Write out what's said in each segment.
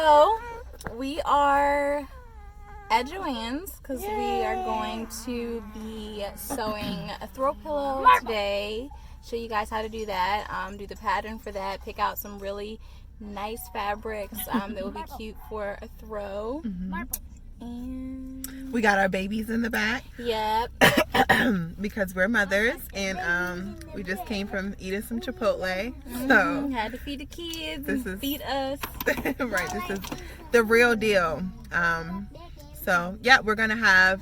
So we are at Joann's because we are going to be sewing a throw pillow today. Show you guys how to do that. Do the pattern for that. Pick out some really nice fabrics that will be cute for a throw. And we got our babies in the back. Yep. Because we're mothers and we just came from eating some Chipotle. So had to feed the kids feed us. Right, this is the real deal. So yeah, we're gonna have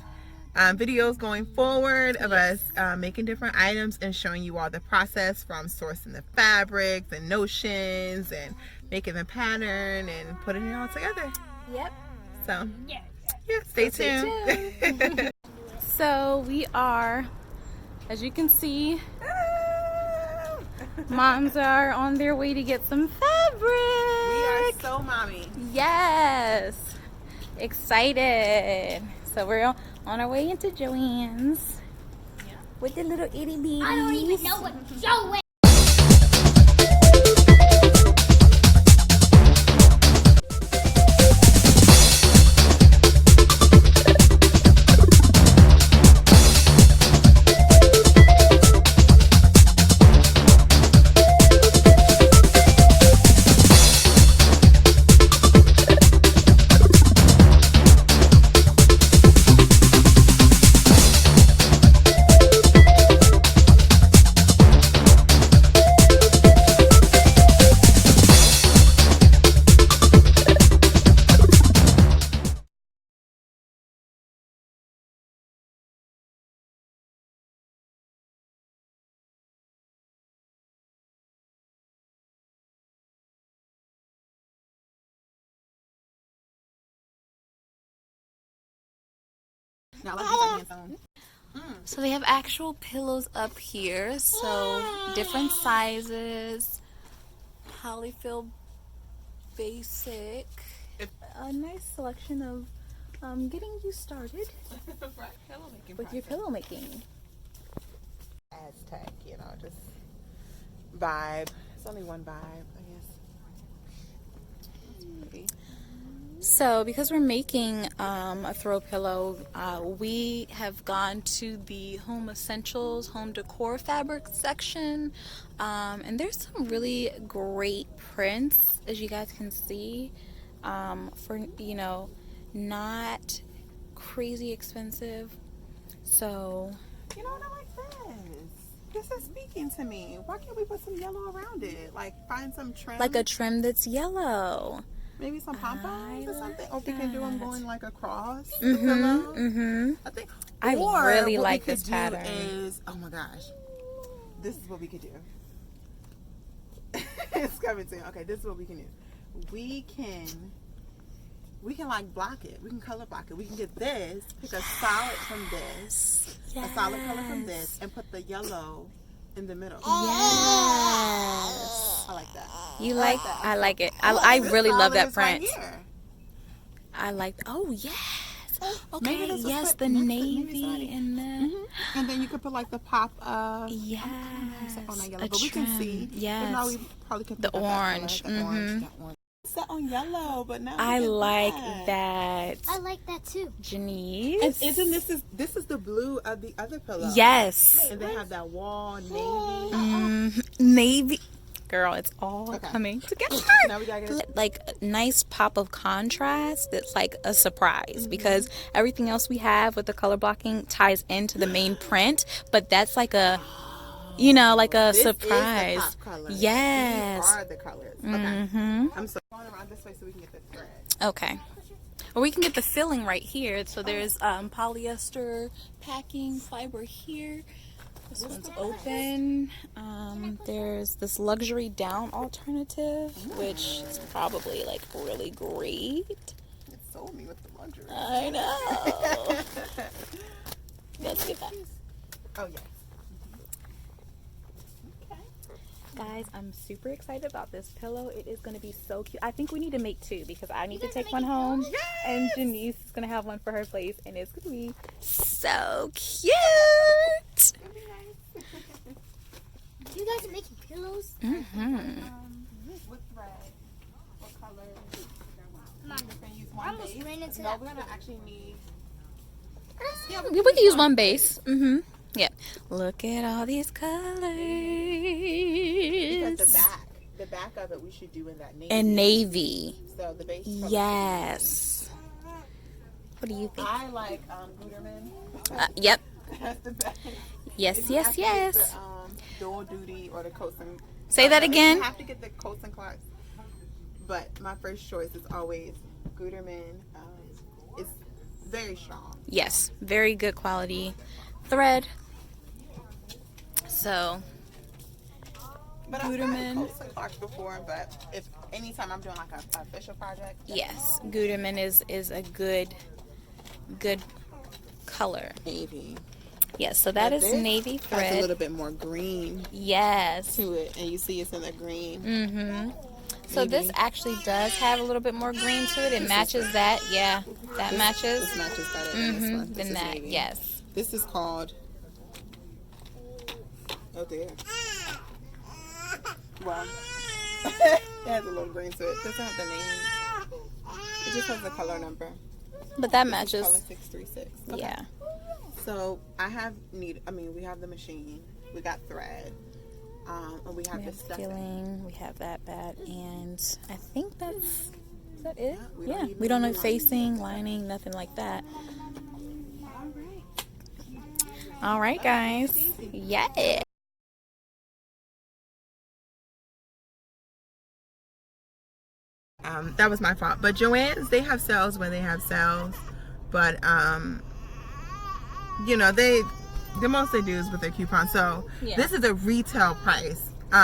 videos going forward of us making different items and showing you all the process from sourcing the fabrics and notions and making the pattern and putting it all together. Yep. So yeah, stay tuned. So we are, as you can see, moms are on their way to get some fabric. We are so mommy. Yes. Excited. So we're on our way into Joann's with the little itty bitties. I don't even know what Joanne. So they have actual pillows up here. So different sizes. Polyfill basic. A nice selection of getting you started with your pillow making. Aztec, you know, just vibe. It's only one vibe, I guess. It's pretty. So because we're making a throw pillow, we have gone to the home essentials, home decor fabric section, and there's some really great prints, as you guys can see, for, you know, not crazy expensive. So You know what, I like this. This is speaking to me. Why can't we put some yellow around it? Like find some trim. like a trim that's yellow. Maybe some pom-poms or something. Or we can do them going like across the Mm-hmm, pillow. mm-hmm. I think. I or really what like we could this do pattern. Is, oh my gosh. This is what we could do. It's coming soon. Okay, this is what we can do. We can like block it. We can color block it. We can get this, pick a solid from this, a solid color from this, and put the yellow in the middle. Yes. I like that. You like? I like it. Look, I this really love that solid is print. right here. I like. Oh yes. Maybe Okay. this will Yes, fit the next to navy maybe and the And then you could put like the pop of yes, on that yellow, a but we can trim. see. Yes. If not, we probably could The put that orange. color, that orange. Set on yellow, but now I we get like that. that. I like that too. Janice. And isn't this is the blue of the other pillow? Yes. And they have that wall navy. Navy. Girl, it's all Okay. coming together. Now we gotta get it. Like a nice pop of contrast that's like a surprise because everything else we have with the color blocking ties into the main print, but that's like a, you know, like a This surprise. is the pop colors. Yes. These are the colors. Okay. Mm-hmm. I'm so going around this way so we can get the thread. Okay. Or we can get the filling right here. So there's polyester packing fiber here. This one's open. There's this luxury down alternative, which is probably like really great. It sold me with the luxury. I know. Let's get that. Oh yeah. Guys, I'm super excited about this pillow. It is going to be so cute. I think we need to make two because I need to take one home. Yes! And Janice is going to have one for her place. And it's going to be so cute. You guys are making pillows? Mm-hmm. What thread? What color? just gonna use I one almost base. ran into No, that. we're gonna actually need. We could use one base. Yeah. Look at all these colors. Because the back of it, we should do in that navy. And navy. So the base. color Yes. What do you think? I like Gutermann. Yep. That's the best. Yes, If you yes, have to yes. get the, dual duty or the Coast and. Say that again. You have to get the Coast and Clarks. But my first choice is always Gutermann. It's very strong. Yes, very good quality thread. So, But Gutermann. I've tried Coast and Clarks before, but if anytime I'm doing like an official project. yes, Gutermann is a good color. Navy. Yes, so that is This navy has a thread. little bit more green Yes. to it, and you see it's in the green. So this Navy. actually does have a little bit more green to it. It matches that. Yeah, that matches. This matches better than this one. This Than is that. navy. Yes. This is called. Oh dear. Well, it has a little green to it. It doesn't have the name. It just has the color number. But that This is matches. color 636. Okay. Yeah. So we have the machine. We got thread. And we have We the have stuffing. filling. We have that, and I think that's is that it. we don't Yeah. need We don't no have facing, lining, nothing like that. All right, guys. Yeah. That was my fault. But Joann's, they have sales when they have sales. But the most they do is with their coupon. So Yeah. this is a retail price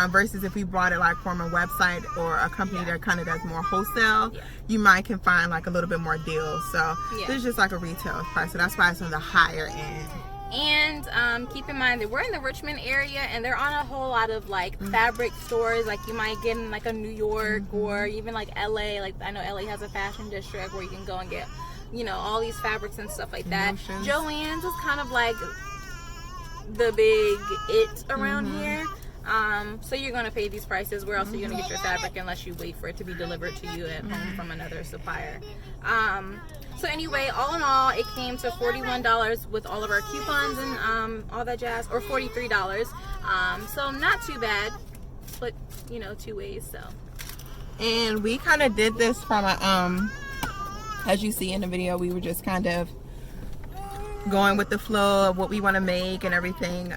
versus if we bought it like from a website or a company that kind of does more wholesale. Yeah. You might can find like a little bit more deals. So Yeah. this is just like a retail price. So that's why it's on the higher end. And keep in mind that we're in the Richmond area, and there aren't a whole lot of like fabric stores like you might get in like a New York or even like LA. Like I know LA has a fashion district where you can go and get, all these fabrics and stuff like that. Notions. Joann's is kind of like the big it around here. So you're gonna pay these prices. Where else are you gonna get your fabric unless you wait for it to be delivered to you at home from another supplier? So anyway, all in all, it came to $41 with all of our coupons and all that jazz, or $43. So not too bad, but 2 ways. So And we kind of did this from a as you see in the video, we were just kind of going with the flow of what we want to make and everything.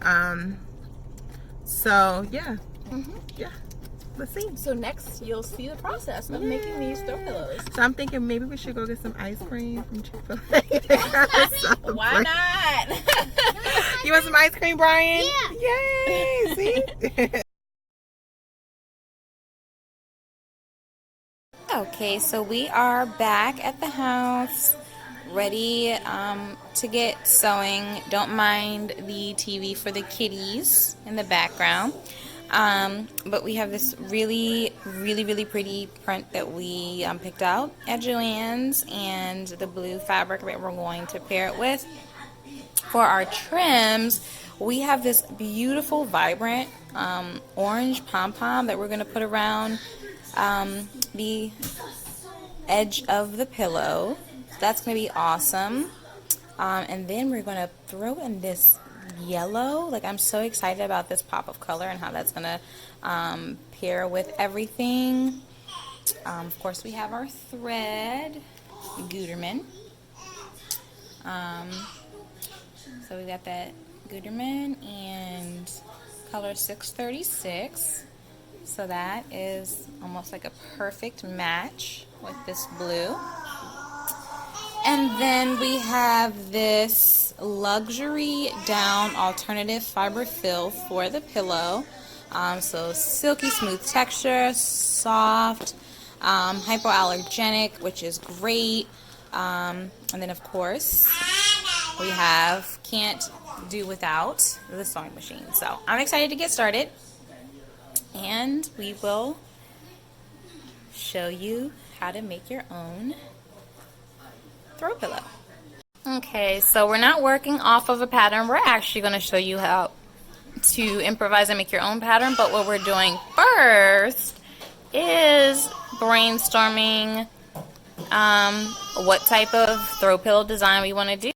So yeah, yeah. Let's see. So next, you'll see the process of making these throw pillows. So I'm thinking maybe we should go get some ice cream from Chick-fil-A. Why not? You want some ice cream, Brian? Yeah. Yay! See? Okay, so we are back at the house, ready to get sewing. Don't mind the TV for the kitties in the background. But we have this really, really, really pretty print that we picked out at Joann's, and the blue fabric that we're going to pair it with. For our trims, we have this beautiful, vibrant orange pom-pom that we're going to put around the edge of the pillow. That's going to be awesome. And then we're going to throw in this yellow. Like, I'm so excited about this pop of color and how that's going to pair with everything. Of course, we have our thread, Gutermann. So we got that Gutermann and color 636. So that is almost like a perfect match with this blue. And then we have this luxury down alternative fiber fill for the pillow. So silky smooth texture, soft, hypoallergenic, which is great. And then of course we can't do without the sewing machine. So I'm excited to get started, and we will show you how to make your own throw pillow. Okay, so we're not working off of a pattern. We're actually going to show you how to improvise and make your own pattern, but what we're doing first is brainstorming what type of throw pillow design we want to do.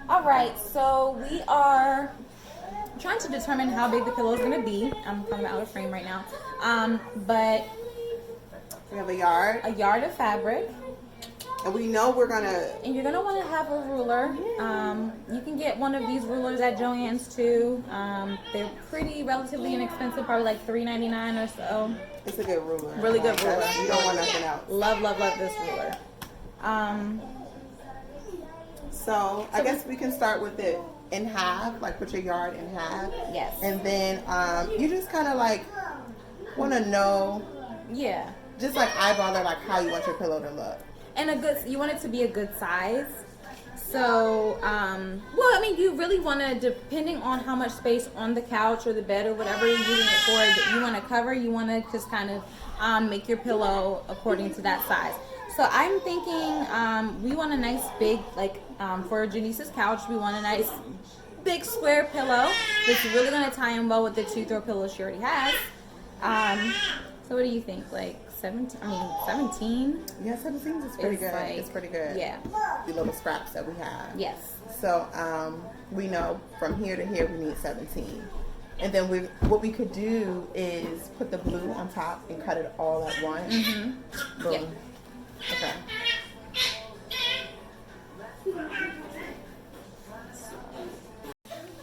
Alright, so we are trying to determine how big the pillow is going to be. I'm kind of out of frame right now. But We have a yard. a yard of fabric. And we know we're going to... And you're going to want to have a ruler. You can get one of these rulers at Joann's too. They're pretty relatively inexpensive, probably like $3.99 or so. It's a good ruler. Really good ruler. You don't want nothing else. Love, love, love this ruler. So I guess we can start with it in half, like put your yard in half. Yes. And then you just kind of like want to know, Yeah. just like eyeball it, like how you want your pillow to look. And you want it to be a good size. So, well, I mean, you really want to, depending on how much space on the couch or the bed or whatever you're using it for, that you want to cover, you want to just kind of make your pillow according to that size. So I'm thinking we want a nice big, like for Janice's couch, we want a nice big square pillow that's really going to tie in well with the two throw pillows she already has. So what do you think? Like 17? I mean 17? Yeah, 17 is pretty good. Like, it's pretty good. Yeah. The little scraps that we have. Yes. So we know from here to here we need 17. And then what we could do is put the blue on top and cut it all at once. Mm-hmm. Boom. Yeah. Okay.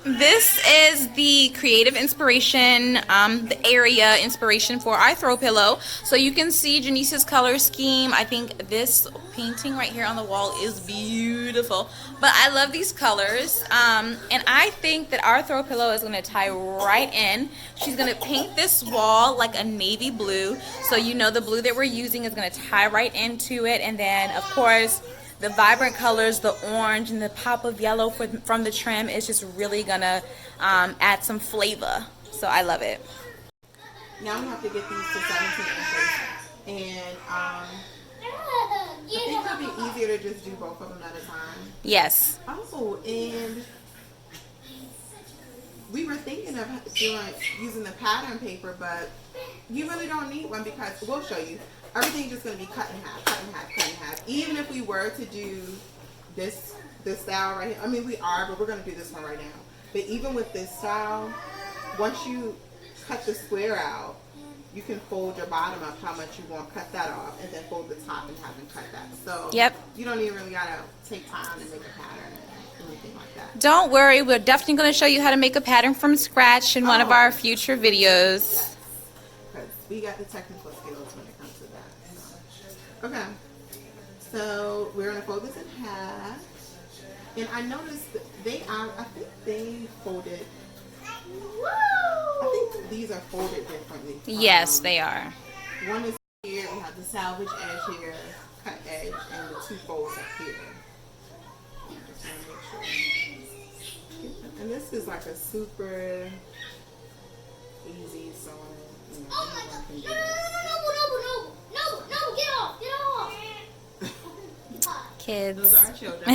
This is the creative inspiration, the area inspiration for our throw pillow. So you can see Janice's color scheme. I think this painting right here on the wall is beautiful. But I love these colors. And I think that our throw pillow is going to tie right in. She's going to paint this wall like a navy blue. So you know the blue that we're using is going to tie right into it. And then, of course, the vibrant colors, the orange and the pop of yellow from the trim is just really gonna add some flavor. So I love it. Now we have to get these to 17 inches. And I think it would be easier to just do both of them at a time. Yes. Oh, and we were thinking of using the pattern paper, but you really don't need one because we'll show you. Everything's just going to be cut in half, cut in half, cut in half. Even if we were to do this style right here, I mean we are, but we're going to do this one right now. But even with this style, once you cut the square out, you can fold your bottom up how much you want, cut that off, and then fold the top and have them cut that. So yep. You don't even really got to take time and make a pattern or anything like that. Don't worry, we're definitely going to show you how to make a pattern from scratch in one of our future videos. Because we got the technical skills when it comes to that. Okay, so we're going to fold this in half. And I noticed that I think they folded, I think these are folded differently. Yes, they are. One is here, we have the salvage edge here, cut edge, and the two folds up here. Just want to make sure. And this is like a super easy sewing. You know, anyone can do this. No, get off. Kids. Those are our children.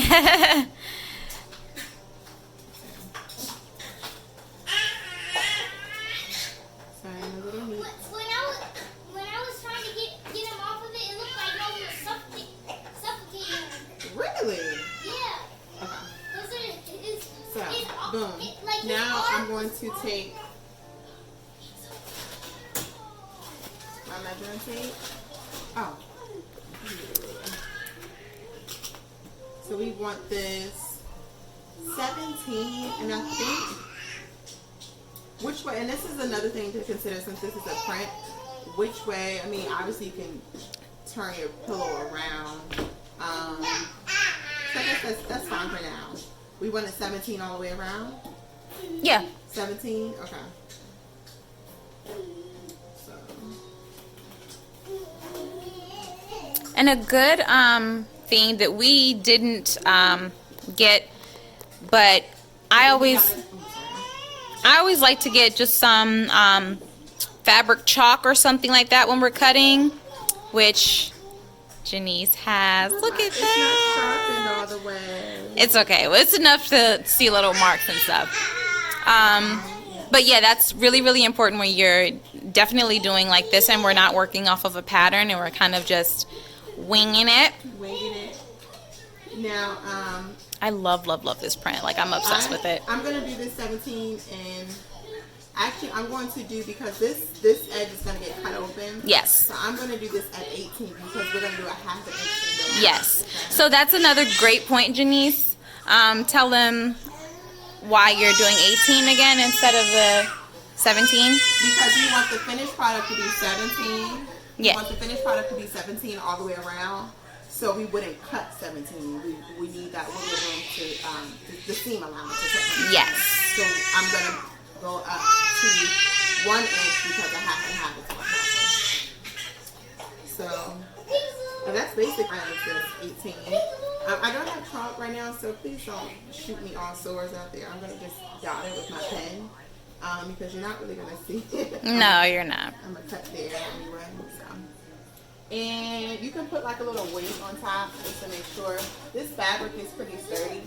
Sorry, a little neat. When I was trying to get him off of it, it looked like no one was suffocating. Really? Yeah. Okay. It's So, boom. Now I'm going to take measuring tape. Oh. So we want this 17, and I think which way, and this is another thing to consider since this is a print, which way, I mean, obviously you can turn your pillow around. So I guess that's fine for now. We want it 17 all the way around? Yeah. 17? Okay. So. And a good thing that we didn't get, but I always like to get just some fabric chalk or something like that when we're cutting, which Janice has. Look at It's that. not sharpened all the way. It's okay. Well, it's enough to see little marks and stuff. But yeah, that's really, really important when you're definitely doing like this and we're not working off of a pattern and we're kind of just winging it. Now, I love this print. Like, I'm obsessed with it. I'm going to do this 17, and actually I'm going to do, because this edge is going to get cut open. Yes. So I'm going to do this at 18 because we're going to do a half an inch. Yes. Okay. So that's another great point, Janice. Tell them why you're doing 18 again instead of the 17. Because you want the finished product to be 17. Yeah. You want the finished product to be 17 all the way around. So we wouldn't cut 17. We need that wiggle room to the seam allowance. Yes. So I'm going to go up to 1 inch because I have to have it. So that's basically this 18. I don't have chalk right now, so please don't shoot me all sores out there. I'm going to just dot it with my pen because you're not really going to see it. No, you're not. I'm going to cut there anyway. So. And you can put like a little weight on top just to make sure. This fabric is pretty sturdy.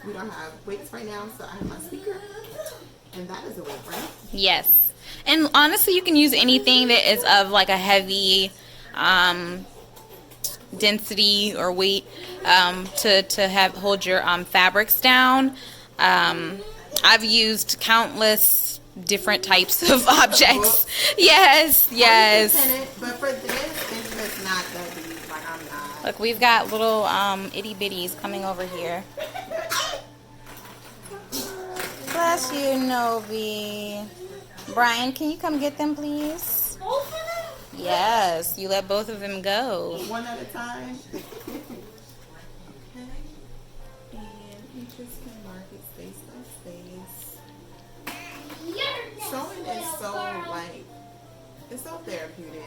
We don't have weights right now, so I have my speaker. And that is a weight, right? Yes. And honestly, you can use anything that is of like a heavy density or weight to have hold your fabrics down. I've used countless different types of objects. Yes. But for this, it's just not going to be like I'm not. Look, we've got little itty bitties coming over here. Bless you, Novi. Brian, can you come get them, please? Both of them? Yes, you let both of them go. One at a time. Okay. And you just can mark it space by space. Sewing is so like, it's so therapeutic.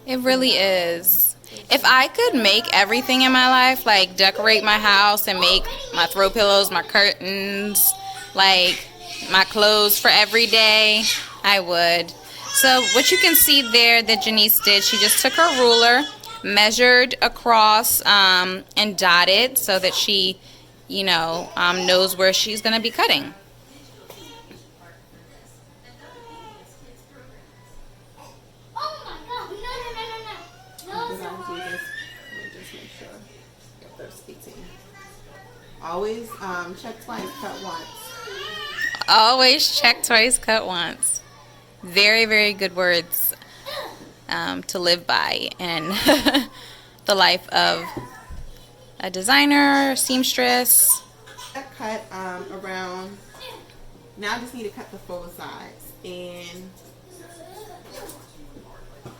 It really is. If I could make everything in my life, like decorate my house and make my throw pillows, my curtains, like my clothes for every day, I would. So what you can see there that Janice did, she just took her ruler, measured across and dotted so that she, knows where she's going to be cutting. Oh my god, no. Because I do this, let me just make sure. Yep, there's 18. Always check twice, cut once. Always check twice, cut once. Very, very good words to live by in the life of a designer, seamstress. I cut around, now I just need to cut the full sides. And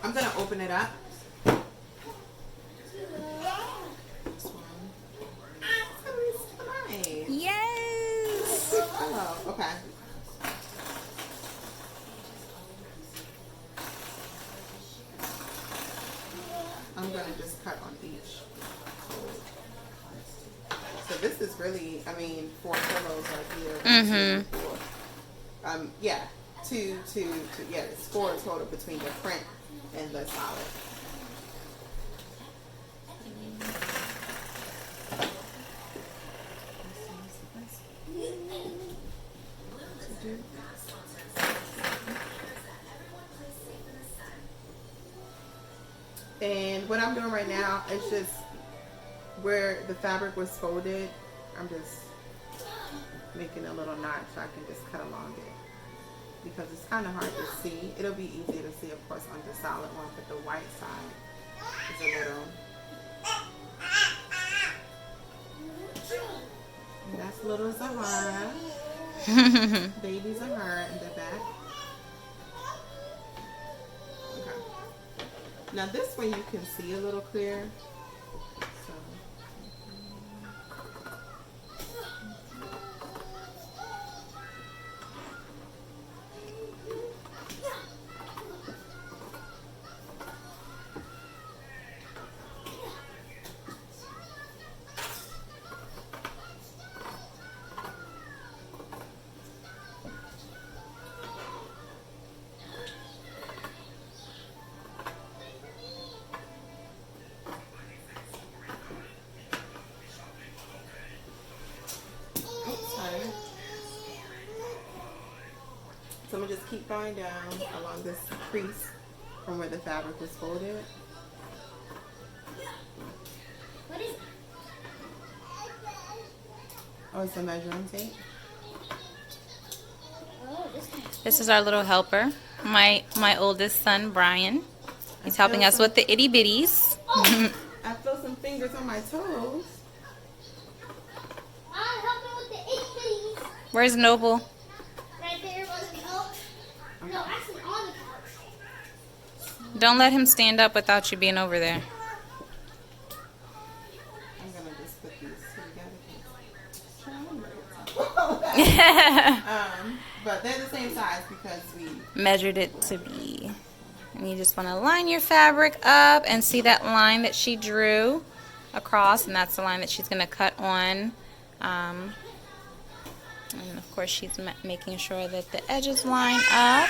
I'm going to open it up. This one. It's nice. Yes. Oh, okay. I'm going to just cut on each. So this is really, 4 pillows right here. Mm-hmm. 4. Yeah, two, yeah, it's 4 total between the print and the solid. And what I'm doing right now is just where the fabric was folded, I'm just making a little notch so I can just cut along it. because it's kind of hard to see. It'll be easier to see, of course, on the solid one, but the white side is a little. And that's little Zahara. Baby Zahara in the back. Okay. Now this one you can see a little clear. So. So I'm going to just keep going down along this crease from where the fabric was folded. What is it? Oh, it's a measuring tape. Oh, this one. This is our little helper, my oldest son, Brian. He's helping us with the itty bitties. I feel some fingers on my toes. I'm helping with the itty bitties. Where's Noble? Right there on the couch. No, actually on the couch. Don't let him stand up without you being over there. I'm going to just put these together. But they're the same size because we Measured it to be. And you just want to line your fabric up and see that line that she drew across, and that's the line that she's going to cut on. And of course she's making sure that the edges line up.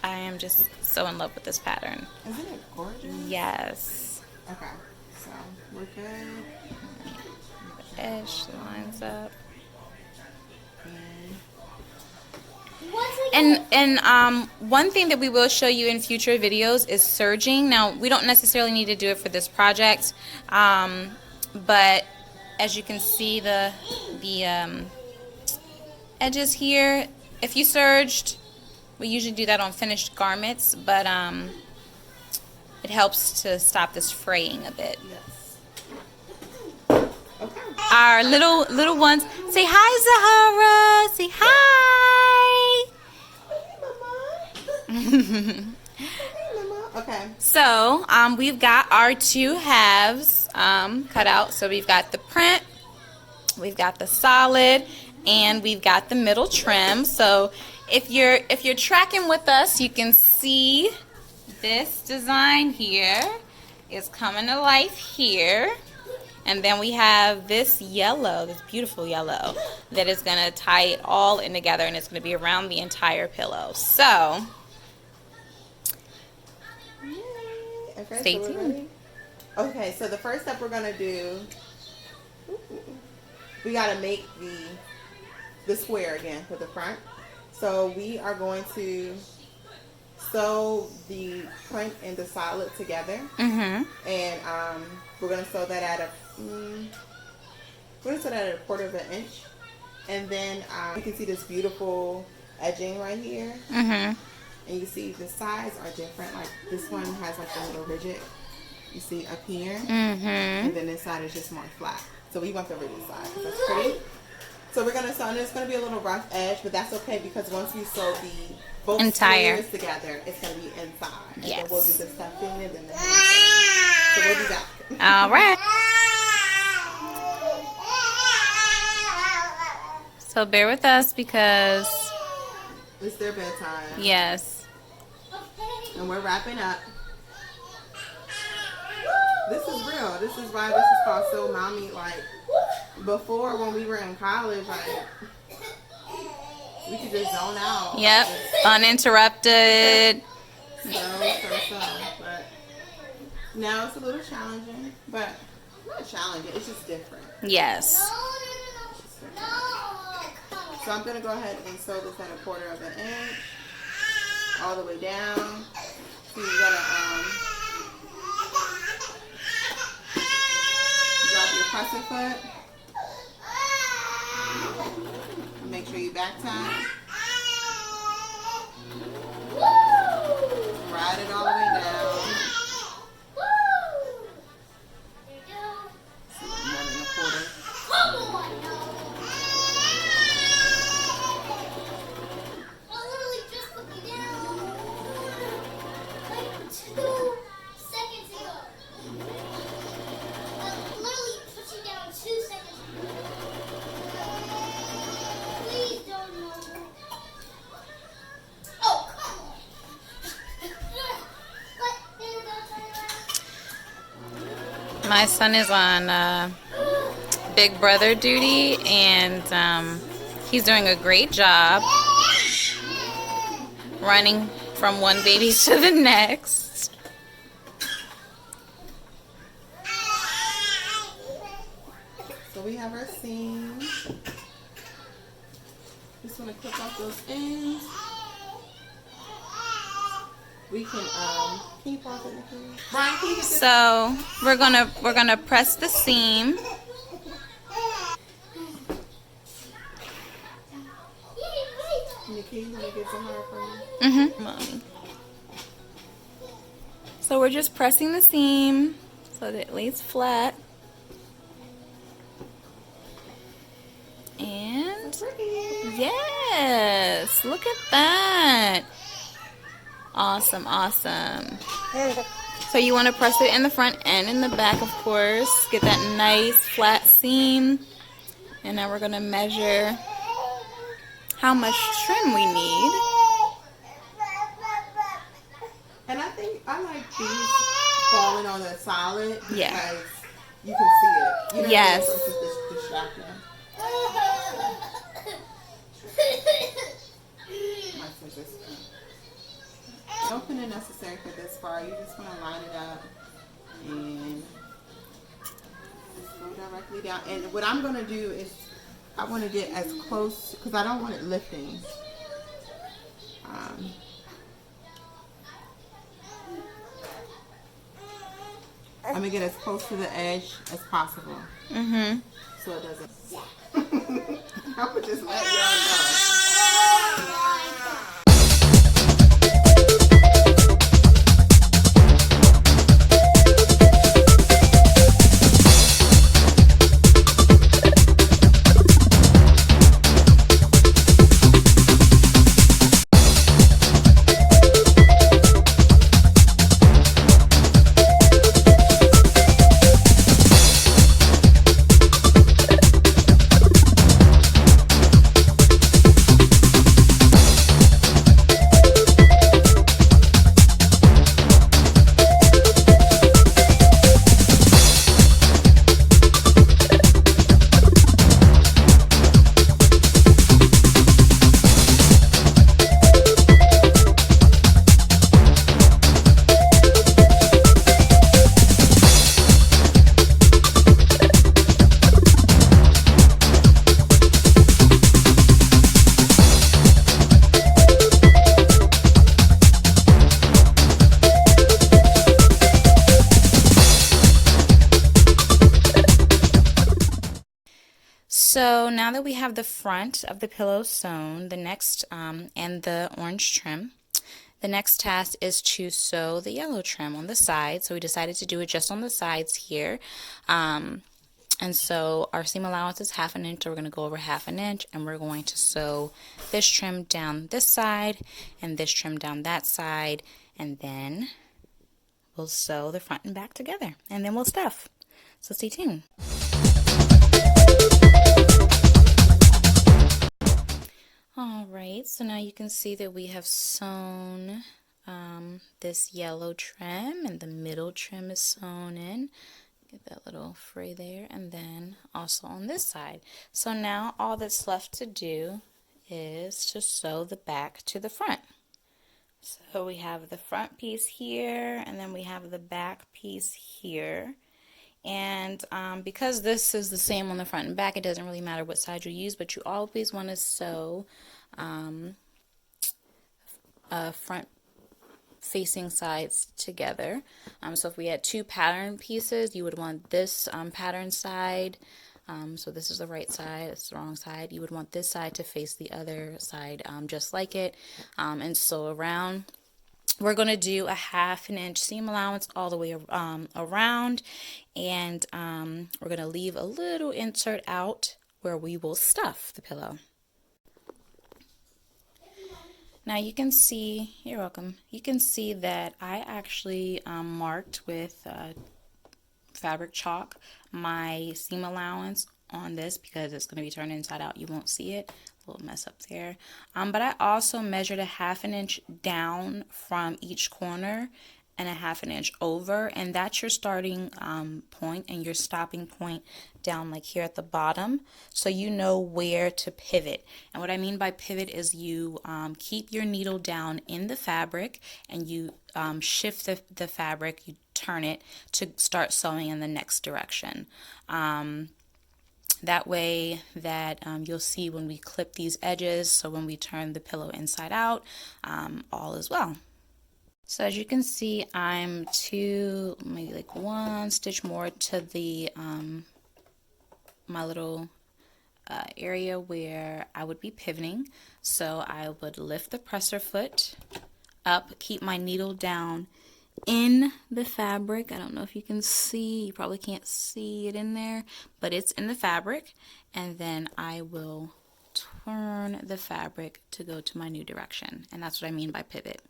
I am just so in love with this pattern. Isn't it gorgeous? Yes. Okay, so we're good. The edge lines up. And one thing that we will show you in future videos is serging. Now, we don't necessarily need to do it for this project, but as you can see, the edges here, if you serged, we usually do that on finished garments, but it helps to stop this fraying a bit. Yes. Okay. Our little ones, say hi, Zahara. Say hi. Okay. So we've got our two halves cut out. So we've got the print, we've got the solid, and we've got the middle trim. So if you're tracking with us, you can see this design here is coming to life here. And then we have this yellow, this beautiful yellow, that is going to tie it all in together, and it's going to be around the entire pillow. So Okay, stay so we're tuned. ready? Okay, so the first step we're gonna do, we gotta make the square again for the front. So we are going to sew the print and the solid together, and we're gonna sew that at a we're gonna sew that at a 1/4 of an inch, and then you can see this beautiful edging right here. And you see the sides are different. Like this one has like a little ridget. You see up here, and then this side is just more flat. So we want the ridget side. That's pretty. So we're gonna sew, and it's gonna be a little rough edge, but that's okay because once we sew the both Entire squares together, it's gonna be inside. And Yes. so we'll do the stuffing and then the hand. So we'll be back. All right. So bear with us because It's their bedtime. yes. And we're wrapping up. This is real. This is why this is called So Mommy. Like, before when we were in college, like, we could just zone out. Yep. Uninterrupted. So. But now it's a little challenging. But not challenging. It's just different. Yes. So I'm going to go ahead and sew this at a 1/4 of an inch. All the way down. So you gotta drop your crescent foot. Make sure you back tie. Ride it all the way down. More than a quarter. My son is on Big Brother duty, and he's doing a great job running from one baby to the next. So we have our seam. Just want to clip off those ends. We can you pause it, Nakia? Brian, can you get this? So we're gonna press the seam. Nakia, you want to get some more from me? Mommy. So we're just pressing the seam so that it lays flat. And yes, look at that. Awesome, awesome. So you want to press it in the front and in the back, of course. Get that nice flat seam. And now we're going to measure how much trim we need. And I think I like these falling on the solid because Yeah. you can see it. You know, Yes. versus distracting. My scissors. No pinning necessary for this part. You just want to line it up and just go directly down. And what I'm going to do is I want to get as close because I don't want it lifting. I'm going to get as close to the edge as possible. So it doesn't. I would just let y'all know. So now that we have the front of the pillow sewn, the next and the orange trim, the next task is to sew the yellow trim on the side. So we decided to do it just on the sides here. And so our seam allowance is 1/2 inch, so we're going to go over 1/2 inch, and we're going to sew this trim down this side and this trim down that side, and then we'll sew the front and back together, and then we'll stuff. So stay tuned. Alright, so now you can see that we have sewn this yellow trim, and the middle trim is sewn in. Get that little fray there, and then also on this side. So now all that's left to do is to sew the back to the front. So we have the front piece here, and then we have the back piece here. And because this is the same on the front and back, it doesn't really matter what side you use, but you always want to sew front facing sides together. So if we had two pattern pieces, you would want this pattern side So this is the right side, it's the wrong side. You would want this side to face the other side, just like it, and sew around. We're going to do a 1/2 inch seam allowance all the way around, and we're going to leave a little insert out where we will stuff the pillow. Now you can see, you're welcome, you can see that I actually marked with fabric chalk my seam allowance on this because it's going to be turned inside out. You won't see it. A little mess up there. But I also measured a 1/2 inch down from each corner and a 1/2 inch over, and that's your starting point and your stopping point down like here at the bottom, so you know where to pivot. And what I mean by pivot is you keep your needle down in the fabric and you shift the fabric, you turn it to start sewing in the next direction. That way that you'll see when we clip these edges, so when we turn the pillow inside out, all is well. So as you can see, I'm maybe like 1 stitch more to the my little area where I would be pivoting. So I would lift the presser foot up, keep my needle down in the fabric. I don't know if you can see, you probably can't see it in there, but it's in the fabric, and then I will turn the fabric to go to my new direction, and that's what I mean by pivot.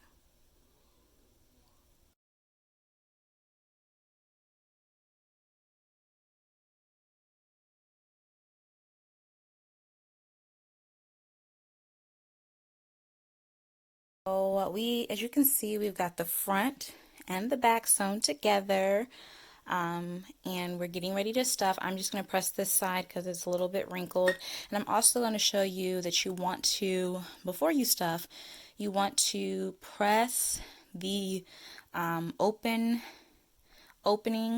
So as you can see, we've got the front and the back sewn together, and we're getting ready to stuff. I'm just going to press this side because it's a little bit wrinkled, and I'm also going to show you that you want to, before you stuff, you want to press the opening,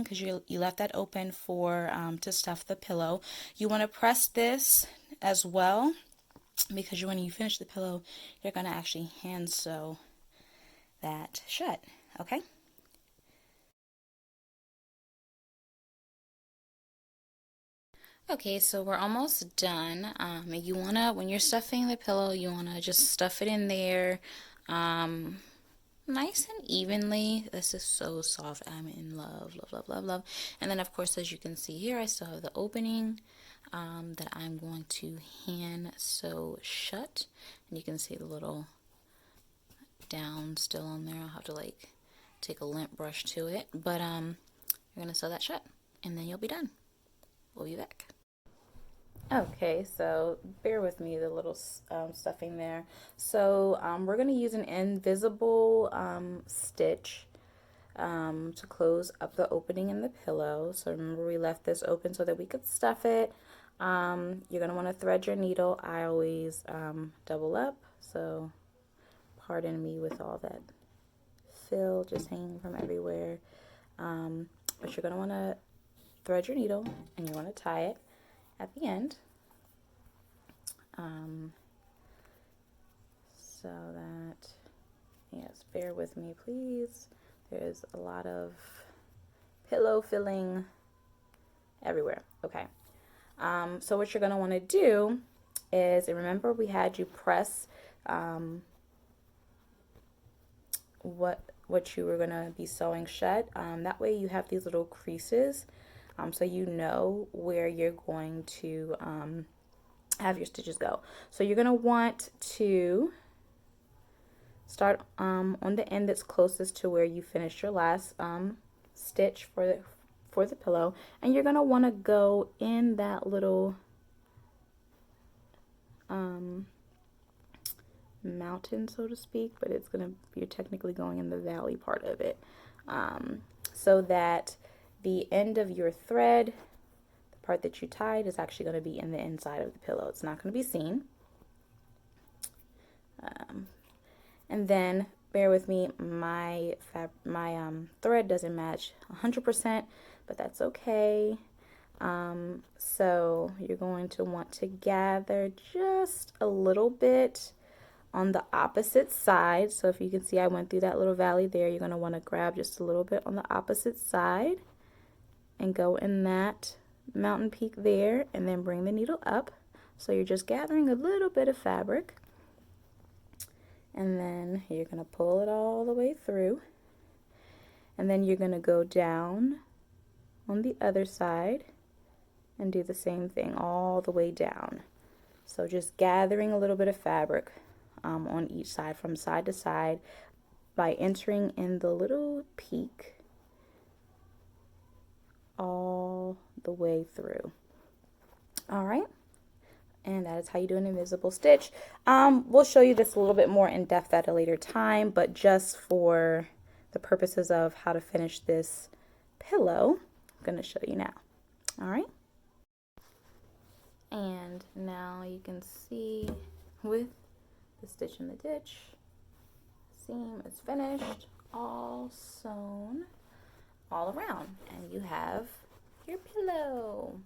because you left that open for to stuff the pillow. You want to press this as well, because when you finish the pillow, you're going to actually hand sew that shut, okay? Okay, so we're almost done. You wanna, when you're stuffing the pillow, you wanna just stuff it in there, nice and evenly. This is so soft. I'm in love, love, love, love, love. And then of course, as you can see here, I still have the opening that I'm going to hand sew shut, and you can see the little down still on there. I'll have to like take a lint brush to it, but you're gonna sew that shut, and then you'll be done. We'll be back. Okay, so bear with me, the little stuffing there. So we're going to use an invisible stitch to close up the opening in the pillow. So remember, we left this open so that we could stuff it. You're going to want to thread your needle. I always double up, so pardon me with all that fill just hanging from everywhere. But you're going to want to thread your needle and you want to tie it at the end, so that, yes, bear with me please, there's a lot of pillow filling everywhere. Okay, so what you're going to want to do is, remember we had you press what you were going to be sewing shut, that way you have these little creases, so you know where you're going to have your stitches go. So you're going to want to start on the end that's closest to where you finished your last stitch for the pillow, and you're going to want to go in that little mountain, so to speak, but it's going to, you're technically going in the valley part of it, so that the end of your thread, the part that you tied, is actually going to be in the inside of the pillow. It's not going to be seen. And then bear with me, my thread doesn't match 100%, but that's okay. So you're going to want to gather just a little bit on the opposite side. So if you can see, I went through that little valley there. You're going to want to grab just a little bit on the opposite side and go in that mountain peak there, and then bring the needle up. So you're just gathering a little bit of fabric, and then you're going to pull it all the way through, and then you're going to go down on the other side and do the same thing all the way down. So just gathering a little bit of fabric on each side, from side to side, by entering in the little peak all the way through. All right, and that is how you do an invisible stitch. We'll show you this a little bit more in depth at a later time, but just for the purposes of how to finish this pillow, I'm going to show you now. All right, and now you can see with the stitch in the ditch, seam is finished, all sewn all around, and you have your pillow.